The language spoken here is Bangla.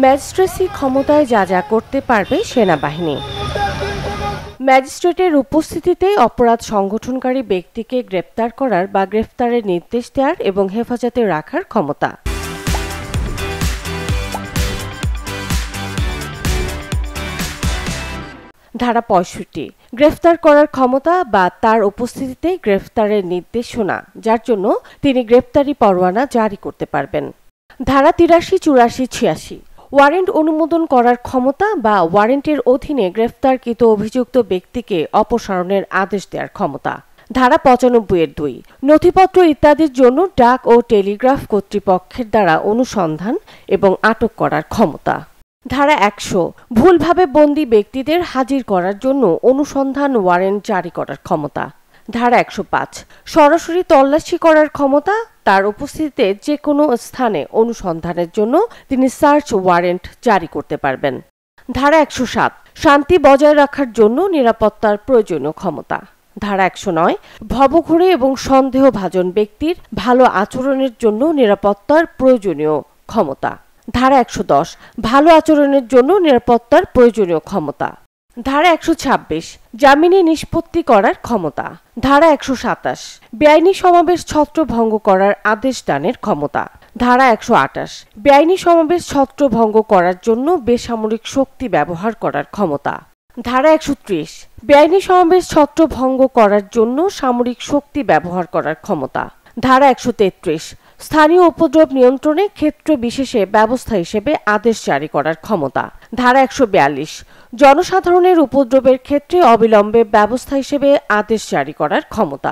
ম্যাজিস্ট্রেসি ক্ষমতায় যা যা করতে পারবে সেনাবাহিনী। ম্যাজিস্ট্রেটের উপস্থিতিতে অপরাধ সংগঠনকারী ব্যক্তিকে গ্রেপ্তার করার বা গ্রেফতারের নির্দেশ দেওয়ার এবং হেফাজতে রাখার ক্ষমতা। ধারা ৬৫, গ্রেফতার করার ক্ষমতা বা তার উপস্থিতিতে গ্রেফতারের নির্দেশনা যার জন্য তিনি গ্রেফতারি পরোয়ানা জারি করতে পারবেন। ধারা ৮৩, ৮৪, ৮৬, ওয়ারেন্ট অনুমোদন করার ক্ষমতা বা ওয়ারেন্টের অধীনে গ্রেফতারকৃত অভিযুক্ত ব্যক্তিকে অপসারণের আদেশ দেওয়ার ক্ষমতা। ধারা ৯৫-২, নথিপত্র ইত্যাদির জন্য ডাক ও টেলিগ্রাফ কর্তৃপক্ষের দ্বারা অনুসন্ধান এবং আটক করার ক্ষমতা। ধারা ১০০, ভুলভাবে বন্দী ব্যক্তিদের হাজির করার জন্য অনুসন্ধান ওয়ারেন্ট জারি করার ক্ষমতা। ধারা ১০৫, সরাসরি তল্লাশি করার ক্ষমতা, তার উপস্থিতিতে যে কোনো স্থানে অনুসন্ধানের জন্য তিনি সার্চ ওয়ারেন্ট জারি করতে পারবেন। ধারা ১০৭, শান্তি বজায় রাখার জন্য নিরাপত্তার প্রয়োজনীয় ক্ষমতা। ধারা ১০৯, ভবঘুরে এবং সন্দেহভাজন ব্যক্তির ভালো আচরণের জন্য নিরাপত্তার প্রয়োজনীয় ক্ষমতা। ধারা ১১০, ভালো আচরণের জন্য নিরাপত্তার প্রয়োজনীয় ক্ষমতা। ধারা ১২৬, জামিনে নিষ্পত্তি করার ক্ষমতা। ধারা ১২৭, বেআইনি সমাবেশ ছত্রভঙ্গ করার আদেশ দানের ক্ষমতা। ধারা ১২৮, বেআইনি সমাবেশ ছত্রভঙ্গ করার জন্য বেসামরিক শক্তি ব্যবহার করার ক্ষমতা। ধারা ১৩০, বেআইনি সমাবেশ ছত্রভঙ্গ করার জন্য সামরিক শক্তি ব্যবহার করার ক্ষমতা। ধারা ১৩৩, স্থানীয় উপদ্রব নিয়ন্ত্রণে ক্ষেত্র বিশেষে ব্যবস্থা হিসেবে আদেশ জারি করার ক্ষমতা। ধারা ১৪২, জনসাধারণের উপদ্রবের ক্ষেত্রে অবিলম্বে ব্যবস্থা হিসেবে আদেশ জারি করার ক্ষমতা।